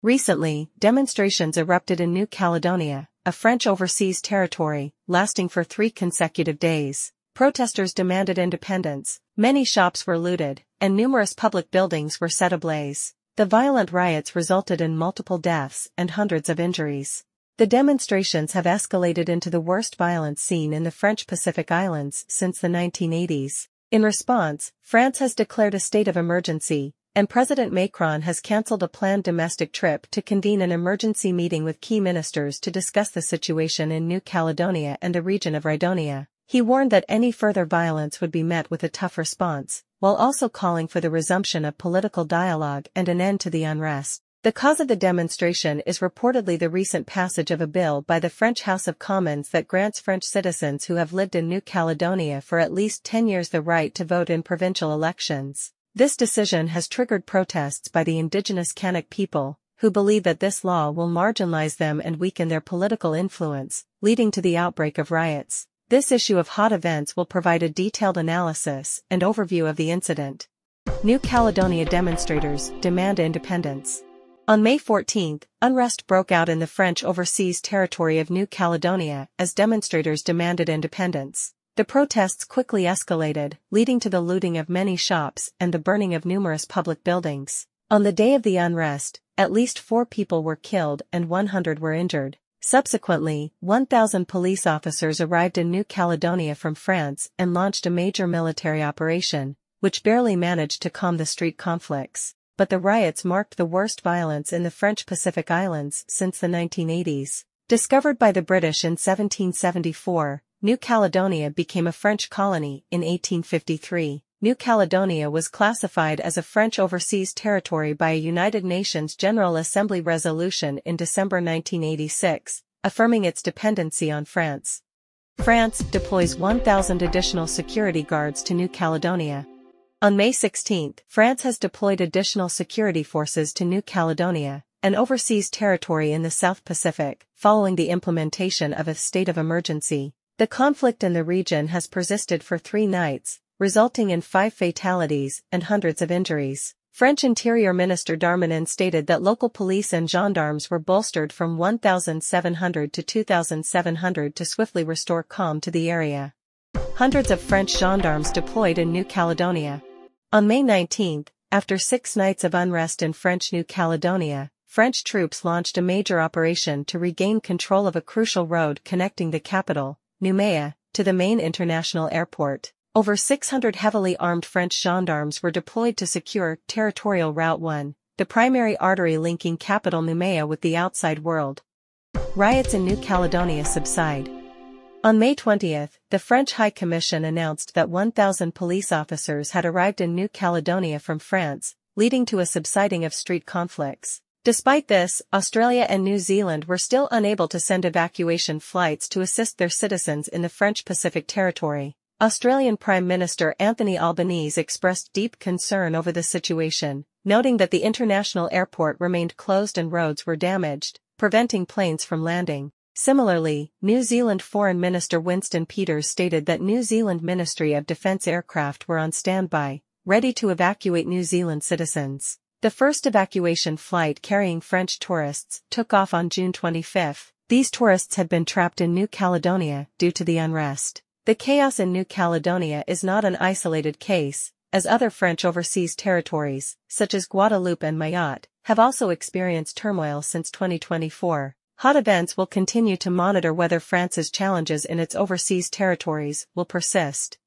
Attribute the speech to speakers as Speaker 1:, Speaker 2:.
Speaker 1: Recently, demonstrations erupted in New Caledonia, a French overseas territory, lasting for 3 consecutive days. Protesters demanded independence, many shops were looted, and numerous public buildings were set ablaze. The violent riots resulted in multiple deaths and hundreds of injuries. The demonstrations have escalated into the worst violence seen in the French Pacific Islands since the 1980s. In response, France has declared a state of emergency, and President Macron has cancelled a planned domestic trip to convene an emergency meeting with key ministers to discuss the situation in New Caledonia and the region of Caledonia. He warned that any further violence would be met with a tough response, while also calling for the resumption of political dialogue and an end to the unrest. The cause of the demonstration is reportedly the recent passage of a bill by the French House of Commons that grants French citizens who have lived in New Caledonia for at least 10 years the right to vote in provincial elections. This decision has triggered protests by the indigenous Kanak people, who believe that this law will marginalize them and weaken their political influence, leading to the outbreak of riots. This issue of hot events will provide a detailed analysis and overview of the incident. New Caledonia demonstrators demand independence. On May 14, unrest broke out in the French overseas territory of New Caledonia as demonstrators demanded independence. The protests quickly escalated, leading to the looting of many shops and the burning of numerous public buildings. On the day of the unrest, at least 4 people were killed and 100 were injured. Subsequently, 1,000 police officers arrived in New Caledonia from France and launched a major military operation, which barely managed to calm the street conflicts. But the riots marked the worst violence in the French Pacific Islands since the 1980s. Discovered by the British in 1774, New Caledonia became a French colony in 1853. New Caledonia was classified as a French overseas territory by a United Nations General Assembly resolution in December 1986, affirming its dependency on France. France deploys 1,000 additional security guards to New Caledonia. On May 16, France has deployed additional security forces to New Caledonia, an overseas territory in the South Pacific, following the implementation of a state of emergency. The conflict in the region has persisted for 3 nights, resulting in 5 fatalities and hundreds of injuries. French Interior Minister Darmanin stated that local police and gendarmes were bolstered from 1,700 to 2,700 to swiftly restore calm to the area. Hundreds of French gendarmes deployed in New Caledonia. On May 19, after 6 nights of unrest in French New Caledonia, French troops launched a major operation to regain control of a crucial road connecting the capital, Nouméa, to the main international airport. Over 600 heavily armed French gendarmes were deployed to secure Territorial Route 1, the primary artery linking capital Nouméa with the outside world. Riots in New Caledonia subside. On May 20, the French High Commission announced that 1,000 police officers had arrived in New Caledonia from France, leading to a subsiding of street conflicts. Despite this, Australia and New Zealand were still unable to send evacuation flights to assist their citizens in the French Pacific territory. Australian Prime Minister Anthony Albanese expressed deep concern over the situation, noting that the international airport remained closed and roads were damaged, preventing planes from landing. Similarly, New Zealand Foreign Minister Winston Peters stated that New Zealand Ministry of Defence aircraft were on standby, ready to evacuate New Zealand citizens. The first evacuation flight carrying French tourists took off on June 25. These tourists had been trapped in New Caledonia due to the unrest. The chaos in New Caledonia is not an isolated case, as other French overseas territories, such as Guadeloupe and Mayotte, have also experienced turmoil since 2024. Hot events will continue to monitor whether France's challenges in its overseas territories will persist.